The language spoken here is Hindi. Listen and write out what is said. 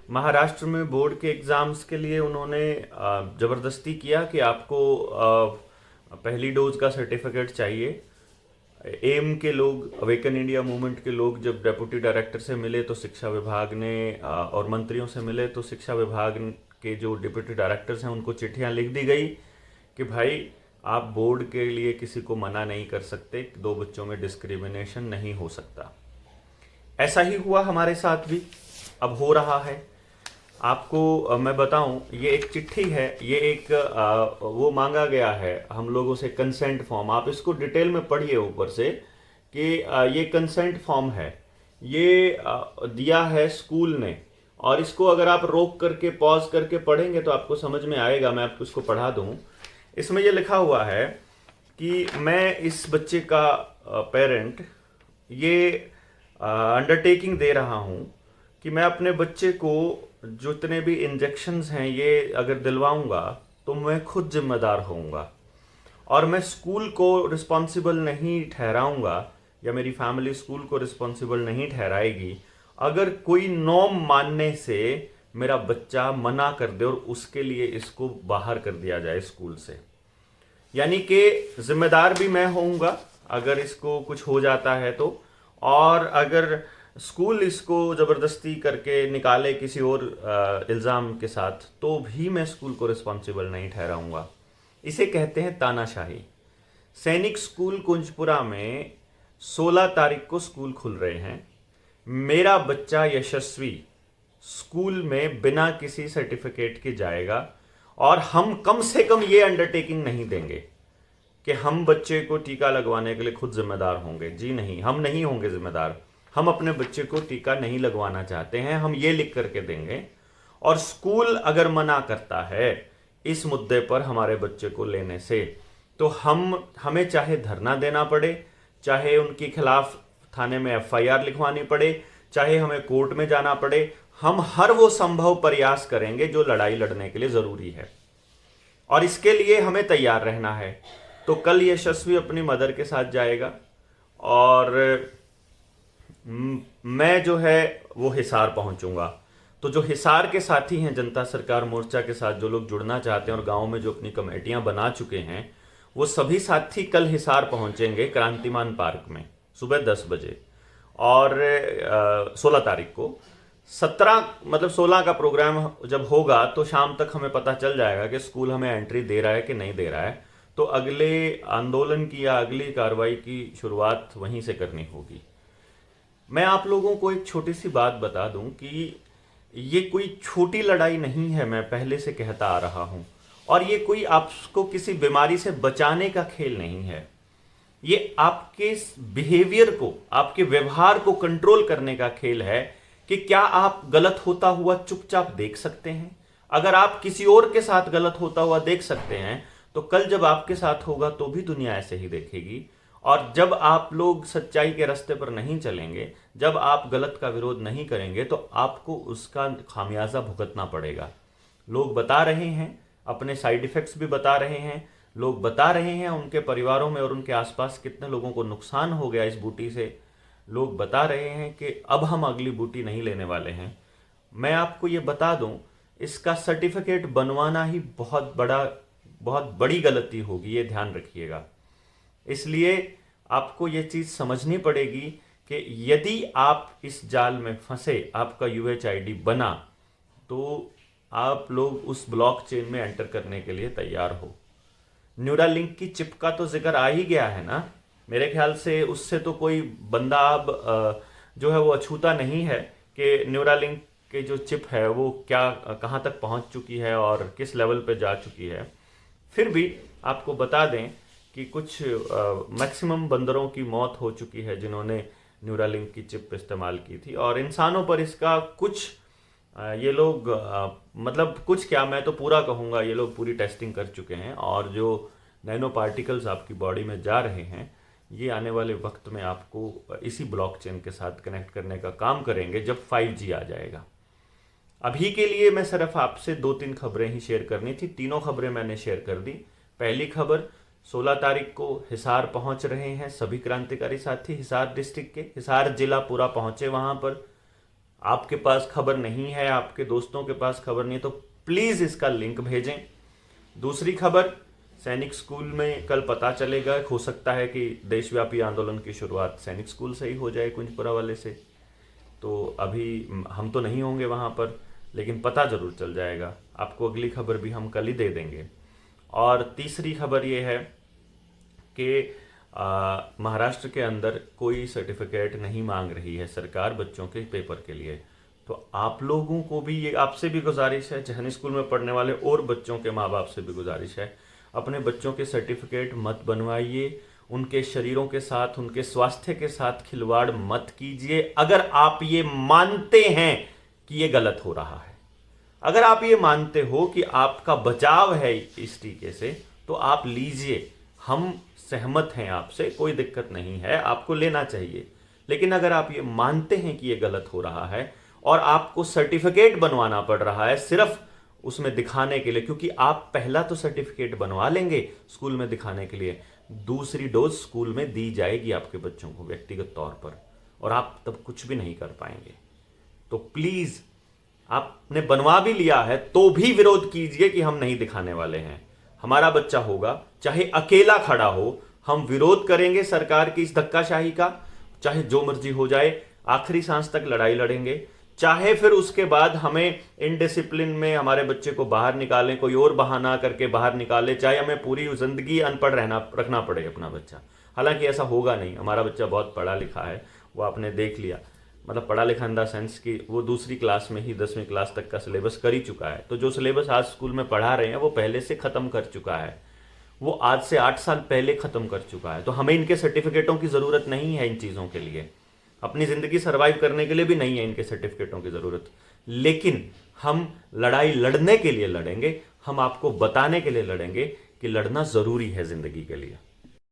महाराष्ट्र में बोर्ड के एग्ज़ाम्स के लिए उन्होंने ज़बरदस्ती किया कि आपको पहली डोज का सर्टिफिकेट चाहिए। एम के लोग, अवेकन इंडिया मूवमेंट के लोग जब डेप्यूटी डायरेक्टर से मिले तो शिक्षा विभाग ने और मंत्रियों से मिले तो शिक्षा विभाग के जो डिप्यूटी डायरेक्टर्स हैं उनको चिट्ठियां लिख दी गई कि भाई आप बोर्ड के लिए किसी को मना नहीं कर सकते, दो बच्चों में डिस्क्रिमिनेशन नहीं हो सकता। ऐसा ही हुआ हमारे साथ भी, अब हो रहा है। आपको मैं बताऊं, ये एक चिट्ठी है, ये एक वो मांगा गया है हम लोगों से कंसेंट फॉर्म। आप इसको डिटेल में पढ़िए ऊपर से कि ये कंसेंट फॉर्म है, ये दिया है स्कूल ने। और इसको अगर आप रोक करके पॉज करके पढ़ेंगे तो आपको समझ में आएगा। मैं आपको इसको पढ़ा दूं। इसमें ये लिखा हुआ है कि मैं इस बच्चे का पेरेंट ये अंडरटेकिंग दे रहा हूं कि मैं अपने बच्चे को जितने भी इंजेक्शन्स हैं ये अगर दिलवाऊंगा तो मैं खुद जिम्मेदार होऊंगा, और मैं स्कूल को रिस्पॉन्सिबल नहीं ठहराऊंगा या मेरी फैमिली स्कूल को रिस्पॉन्सिबल नहीं ठहराएगी अगर कोई नॉर्म मानने से मेरा बच्चा मना कर दे और उसके लिए इसको बाहर कर दिया जाए स्कूल से। यानी कि जिम्मेदार भी मैं होऊंगा अगर इसको कुछ हो जाता है तो, और अगर स्कूल इसको ज़बरदस्ती करके निकाले किसी और इल्ज़ाम के साथ तो भी मैं स्कूल को रिस्पॉन्सिबल नहीं ठहराऊंगा। इसे कहते हैं तानाशाही। सैनिक स्कूल कुंजपुरा में 16 तारीख को स्कूल खुल रहे हैं। मेरा बच्चा यशस्वी स्कूल में बिना किसी सर्टिफिकेट के जाएगा, और हम कम से कम ये अंडरटेकिंग नहीं देंगे कि हम बच्चे को टीका लगवाने के लिए खुद जिम्मेदार होंगे। जी नहीं, हम नहीं होंगे जिम्मेदार। हम अपने बच्चे को टीका नहीं लगवाना चाहते हैं, हम ये लिख करके देंगे। और स्कूल अगर मना करता है इस मुद्दे पर हमारे बच्चे को लेने से, तो हमें चाहे धरना देना पड़े, चाहे उनके खिलाफ थाने में एफआईआर लिखवानी पड़े, चाहे हमें कोर्ट में जाना पड़े, हम हर वो संभव प्रयास करेंगे जो लड़ाई लड़ने के लिए जरूरी है, और इसके लिए हमें तैयार रहना है। तो कल यशस्वी अपनी मदर के साथ जाएगा, और मैं जो है वो हिसार पहुंचूंगा। तो जो हिसार के साथी हैं जनता सरकार मोर्चा के साथ, जो लोग जुड़ना चाहते हैं और गांव में जो अपनी कमेटियां बना चुके हैं, वो सभी साथी कल हिसार पहुंचेंगे क्रांतिमान पार्क में सुबह 10 बजे। और 16 तारीख को 16 का प्रोग्राम जब होगा तो शाम तक हमें पता चल जाएगा कि स्कूल हमें एंट्री दे रहा है कि नहीं दे रहा है। तो अगले आंदोलन की या अगली कार्रवाई की शुरुआत वहीं से करनी होगी। मैं आप लोगों को एक छोटी सी बात बता दूं कि ये कोई छोटी लड़ाई नहीं है, मैं पहले से कहता आ रहा हूं। और ये कोई आपको किसी बीमारी से बचाने का खेल नहीं है। ये आपके बिहेवियर को, आपके व्यवहार को कंट्रोल करने का खेल है कि क्या आप गलत होता हुआ चुपचाप देख सकते हैं। अगर आप किसी और के साथ गलत होता हुआ देख सकते हैं तो कल जब आपके साथ होगा तो भी दुनिया ऐसे ही देखेगी। और जब आप लोग सच्चाई के रास्ते पर नहीं चलेंगे, जब आप गलत का विरोध नहीं करेंगे, तो आपको उसका खामियाजा भुगतना पड़ेगा। लोग बता रहे हैं, अपने साइड इफेक्ट्स भी बता रहे हैं। लोग बता रहे हैं उनके परिवारों में और उनके आसपास कितने लोगों को नुकसान हो गया इस बूटी से। लोग बता रहे हैं कि अब हम अगली बूटी नहीं लेने वाले हैं। मैं आपको ये बता दूं, इसका सर्टिफिकेट बनवाना ही बहुत बड़ी गलती होगी, ये ध्यान रखिएगा। इसलिए आपको ये चीज समझनी पड़ेगी कि यदि आप इस जाल में फंसे, आपका यूएचआईडी बना, तो आप लोग उस ब्लॉकचेन में एंटर करने के लिए तैयार हो। न्यूरालिंक की चिप का तो जिक्र आ ही गया है ना। मेरे ख्याल से उससे तो कोई बंदा अब जो है वो अछूता नहीं है कि न्यूरालिंक के जो चिप है वो क्या कहाँ तक पहुँच चुकी है और किस लेवल पे जा चुकी है। फिर भी आपको बता दें कि कुछ मैक्सिमम बंदरों की मौत हो चुकी है जिन्होंने न्यूरालिंक की चिप इस्तेमाल की थी, और इंसानों पर इसका कुछ ये लोग मतलब कुछ क्या, मैं तो पूरा कहूँगा, ये लोग पूरी टेस्टिंग कर चुके हैं। और जो नैनो पार्टिकल्स आपकी बॉडी में जा रहे हैं, ये आने वाले वक्त में आपको इसी ब्लॉकचेन के साथ कनेक्ट करने का काम करेंगे जब 5G आ जाएगा। अभी के लिए मैं सिर्फ आपसे 2-3 खबरें ही शेयर करनी थी, तीनों खबरें मैंने शेयर कर दी। पहली खबर, 16 तारीख को हिसार पहुंच रहे हैं सभी क्रांतिकारी साथी। हिसार डिस्ट्रिक्ट के, हिसार जिला पूरा पहुंचे वहां पर। आपके पास खबर नहीं है, आपके दोस्तों के पास खबर नहीं है, तो प्लीज इसका लिंक भेजें। दूसरी खबर, सैनिक स्कूल में कल पता चलेगा, हो सकता है कि देशव्यापी आंदोलन की शुरुआत सैनिक स्कूल से ही हो जाए, कुंजपुरा वाले से। तो अभी हम तो नहीं होंगे वहाँ पर, लेकिन पता जरूर चल जाएगा। आपको अगली खबर भी हम कल ही दे देंगे। और तीसरी खबर ये है कि महाराष्ट्र के अंदर कोई सर्टिफिकेट नहीं मांग रही है सरकार बच्चों के पेपर के लिए। तो आप लोगों को भी ये, आपसे भी गुजारिश है, जहनी स्कूल में पढ़ने वाले और बच्चों के माँ बाप से भी गुजारिश है, अपने बच्चों के सर्टिफिकेट मत बनवाइए, उनके शरीरों के साथ, उनके स्वास्थ्य के साथ खिलवाड़ मत कीजिए। अगर आप ये मानते हैं कि ये गलत हो रहा है, अगर आप ये मानते हो कि आपका बचाव है इस टीके से, तो आप लीजिए, हम सहमत हैं आपसे, कोई दिक्कत नहीं है, आपको लेना चाहिए। लेकिन अगर आप ये मानते हैं कि ये गलत हो रहा है और आपको सर्टिफिकेट बनवाना पड़ रहा है सिर्फ उसमें दिखाने के लिए, क्योंकि आप पहला तो सर्टिफिकेट बनवा लेंगे स्कूल में दिखाने के लिए, दूसरी डोज स्कूल में दी जाएगी आपके बच्चों को व्यक्तिगत तौर पर, और आप तब कुछ भी नहीं कर पाएंगे। तो प्लीज, आपने बनवा भी लिया है तो भी विरोध कीजिए कि हम नहीं दिखाने वाले हैं। हमारा बच्चा होगा, चाहे अकेला खड़ा हो, हम विरोध करेंगे सरकार की इस धक्काशाही का, चाहे जो मर्जी हो जाए, आखिरी सांस तक लड़ाई लड़ेंगे। चाहे फिर उसके बाद हमें इनडिसिप्लिन में हमारे बच्चे को बाहर निकालें, कोई और बहाना करके बाहर निकाले, चाहे हमें पूरी जिंदगी अनपढ़ रखना पड़े अपना बच्चा। हालांकि ऐसा होगा नहीं, हमारा बच्चा बहुत पढ़ा लिखा है, वो आपने देख लिया, मतलब पढ़ा लिखा इन द सेंस कि वो दूसरी क्लास में ही 10वीं क्लास तक का सिलेबस कर ही चुका है। तो जो सिलेबस आज स्कूल में पढ़ा रहे हैं वो पहले से खत्म कर चुका है, वो आज से 8 साल पहले खत्म कर चुका है। तो हमें इनके सर्टिफिकेटों की जरूरत नहीं है इन चीजों के लिए, अपनी जिंदगी सर्वाइव करने के लिए भी नहीं है इनके सर्टिफिकेटों की जरूरत। लेकिन हम लड़ाई लड़ने के लिए लड़ेंगे, हम आपको बताने के लिए लड़ेंगे कि लड़ना जरूरी है जिंदगी के लिए।